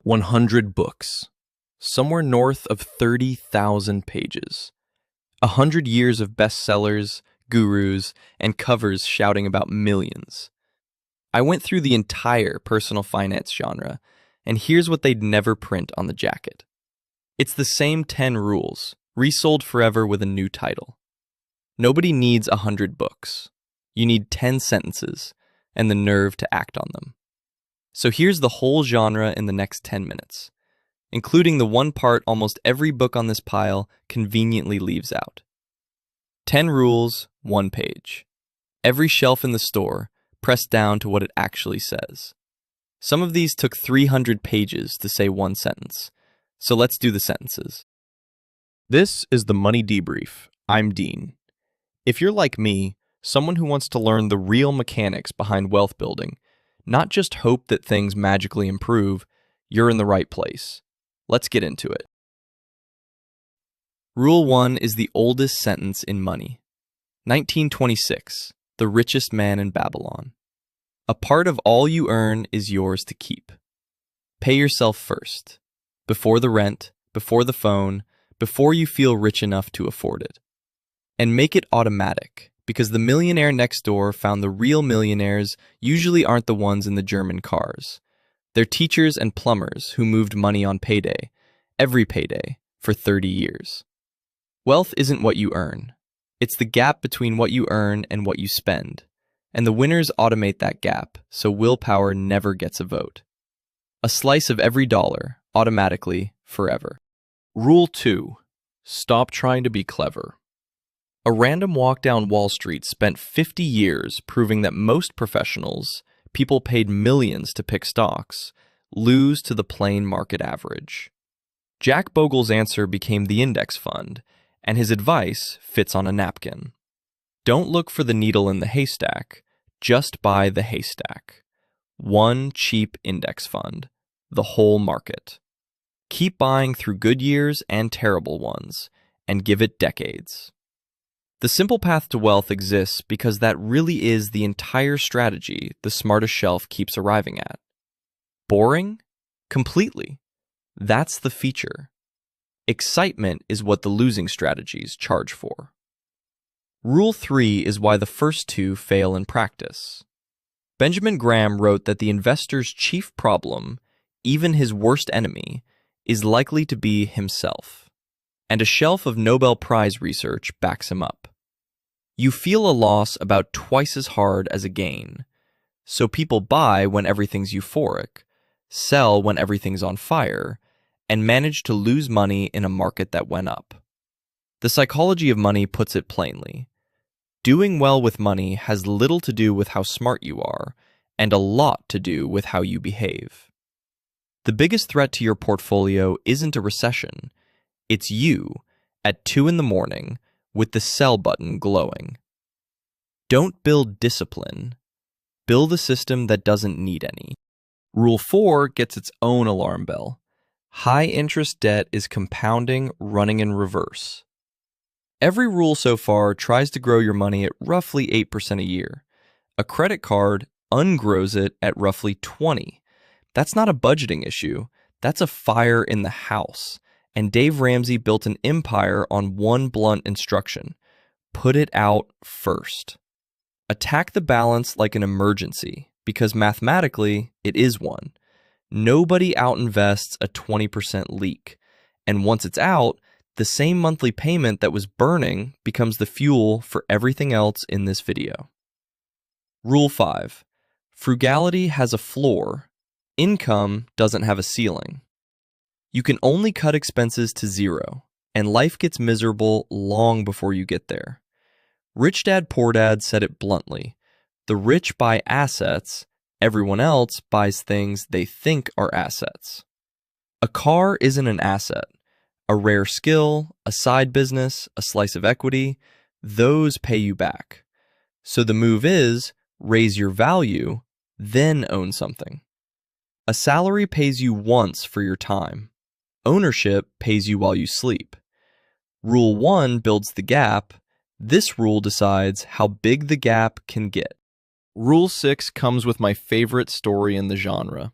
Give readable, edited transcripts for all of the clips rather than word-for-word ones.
100 books, somewhere north of 30,000 pages. 100 years of bestsellers, gurus, and covers shouting about millions. I went through the entire personal finance genre, and here's what they'd never print on the jacket. It's the same 10 rules, resold forever with a new title. Nobody needs 100 books. You need 10 sentences and the nerve to act on them. So here's the whole genre in the next 10 minutes, including the one part almost every book on this pile conveniently leaves out. 10 rules, 1 page. Every shelf in the store, pressed down to what it actually says. Some of these took 300 pages to say one sentence, so let's do the sentences. This is the Money Debrief. I'm Dean. If you're like me, someone who wants to learn the real mechanics behind wealth building, not just hope that things magically improve, you're in the right place. Let's get into it. Rule 1 is the oldest sentence in money. 1926, the richest man in Babylon. A part of all you earn is yours to keep. Pay yourself first, before the rent, before the phone, before you feel rich enough to afford it. And make it automatic, because the millionaire next door found the real millionaires usually aren't the ones in the German cars. They're teachers and plumbers who moved money on payday, every payday, for 30 years. Wealth isn't what you earn. It's the gap between what you earn and what you spend. And the winners automate that gap, so willpower never gets a vote. A slice of every dollar, automatically, forever. Rule 2. Stop trying to be clever. A random walk down Wall Street spent 50 years proving that most professionals, people paid millions to pick stocks, lose to the plain market average. Jack Bogle's answer became the index fund, and his advice fits on a napkin. Don't look for the needle in the haystack, just buy the haystack. One cheap index fund, the whole market. Keep buying through good years and terrible ones, and give it decades. The simple path to wealth exists because that really is the entire strategy the smartest shelf keeps arriving at. Boring? Completely. That's the feature. Excitement is what the losing strategies charge for. Rule 3 is why the first two fail in practice. Benjamin Graham wrote that the investor's chief problem, even his worst enemy, is likely to be himself. And a shelf of Nobel Prize research backs him up. You feel a loss about twice as hard as a gain. So people buy when everything's euphoric, sell when everything's on fire, and manage to lose money in a market that went up. The psychology of money puts it plainly. Doing well with money has little to do with how smart you are, and a lot to do with how you behave. The biggest threat to your portfolio isn't a recession. It's you, at 2 a.m, with the sell button glowing. Don't build discipline. Build a system that doesn't need any. Rule 4 gets its own alarm bell. High interest debt is compounding, running in reverse. Every rule so far tries to grow your money at roughly 8% a year. A credit card ungrows it at roughly 20%. That's not a budgeting issue. That's a fire in the house. And Dave Ramsey built an empire on one blunt instruction. Put it out first. Attack the balance like an emergency, because mathematically, it is one. Nobody outinvests a 20% leak. And once it's out, the same monthly payment that was burning becomes the fuel for everything else in this video. Rule 5. Frugality has a floor. Income doesn't have a ceiling. You can only cut expenses to 0, and life gets miserable long before you get there. Rich Dad Poor Dad said it bluntly. The rich buy assets, everyone else buys things they think are assets. A car isn't an asset. A rare skill, a side business, a slice of equity, those pay you back. So the move is, raise your value, then own something. A salary pays you once for your time. Ownership pays you while you sleep. Rule 1 builds the gap. This rule decides how big the gap can get. Rule 6 comes with my favorite story in the genre.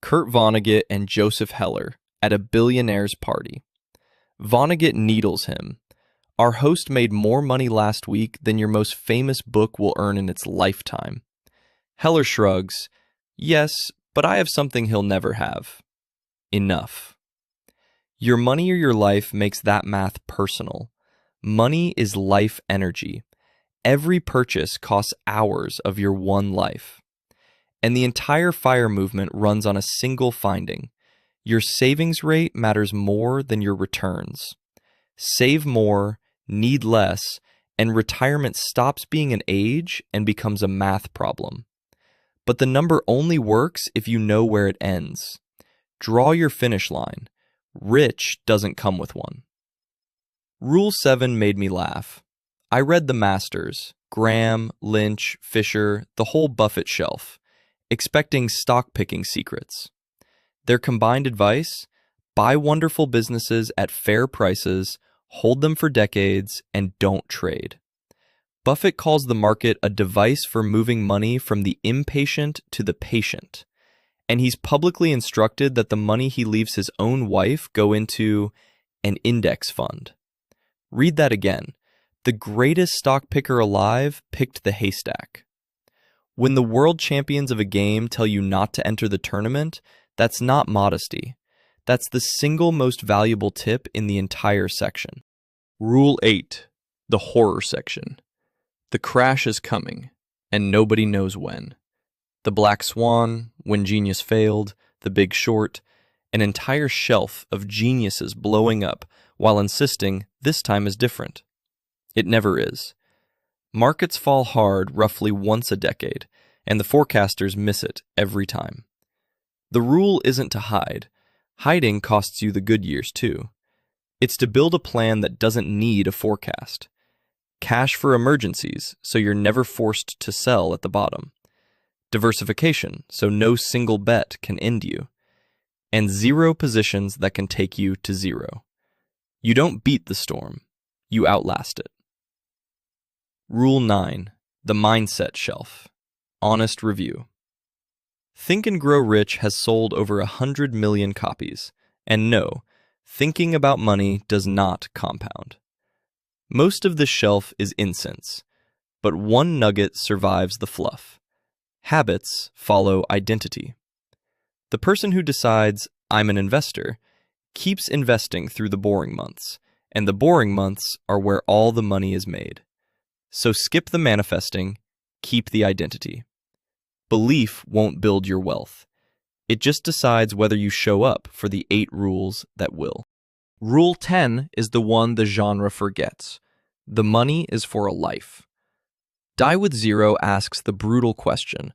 Kurt Vonnegut and Joseph Heller at a billionaire's party. Vonnegut needles him. Our host made more money last week than your most famous book will earn in its lifetime. Heller shrugs. Yes, but I have something he'll never have. Enough. Your money or your life makes that math personal. Money is life energy. Every purchase costs hours of your one life. And the entire FIRE movement runs on a single finding. Your savings rate matters more than your returns. Save more, need less, and retirement stops being an age and becomes a math problem. But the number only works if you know where it ends. Draw your finish line. Rich doesn't come with one. Rule 7 made me laugh. I read the masters, Graham, Lynch, Fisher, the whole Buffett shelf, expecting stock-picking secrets. Their combined advice? Buy wonderful businesses at fair prices, hold them for decades, and don't trade. Buffett calls the market a device for moving money from the impatient to the patient. And he's publicly instructed that the money he leaves his own wife go into an index fund. Read that again. The greatest stock picker alive picked the Haystack. When the world champions of a game tell you not to enter the tournament, that's not modesty. That's the single most valuable tip in the entire section. Rule 8, the horror section. The crash is coming, and nobody knows when. The Black Swan, When Genius Failed, The Big Short, an entire shelf of geniuses blowing up while insisting this time is different. It never is. Markets fall hard roughly once a decade, and the forecasters miss it every time. The rule isn't to hide. Hiding costs you the good years too. It's to build a plan that doesn't need a forecast. Cash for emergencies, so you're never forced to sell at the bottom. Diversification, so no single bet can end you. And zero positions that can take you to zero. You don't beat the storm, you outlast it. Rule 9, the mindset shelf. Honest review. Think and Grow Rich has sold over 100 million copies. And no, thinking about money does not compound. Most of the shelf is incense, but one nugget survives the fluff. Habits follow identity. The person who decides, I'm an investor, keeps investing through the boring months, and the boring months are where all the money is made. So skip the manifesting, keep the identity. Belief won't build your wealth. It just decides whether you show up for the 8 rules that will. Rule 10 is the one the genre forgets. The money is for a life. Die with Zero asks the brutal question,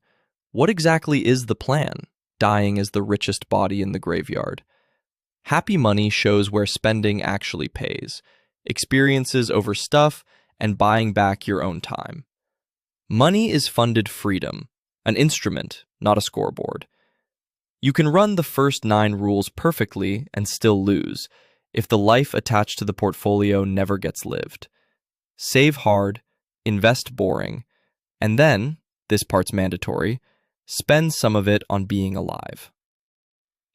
what exactly is the plan? Dying as the richest body in the graveyard. Happy Money shows where spending actually pays. Experiences over stuff and buying back your own time. Money is funded freedom, an instrument, not a scoreboard. You can run the first 9 rules perfectly and still lose if the life attached to the portfolio never gets lived. Save hard, invest boring, and then, this part's mandatory, spend some of it on being alive.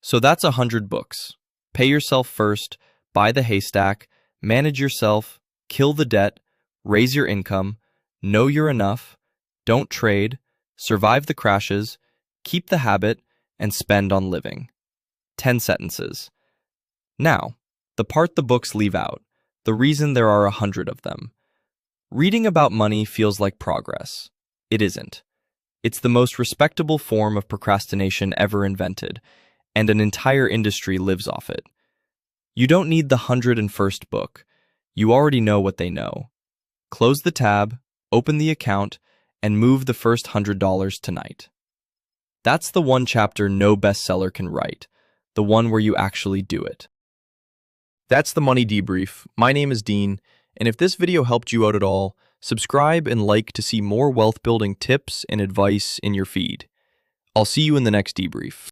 So that's 100 books. Pay yourself first, buy the Haystack, manage yourself, kill the debt, raise your income, know you're enough, don't trade, survive the crashes, keep the habit, and spend on living. 10 sentences. Now, the part the books leave out, the reason there are 100 of them. Reading about money feels like progress. It isn't. It's the most respectable form of procrastination ever invented, and an entire industry lives off it. You don't need the 101st book. You already know what they know. Close the tab, open the account, and move the first $100 tonight. That's the one chapter no bestseller can write, the one where you actually do it. That's the Money Debrief. My name is Dean, and if this video helped you out at all, subscribe and like to see more wealth building tips and advice in your feed. I'll see you in the next debrief.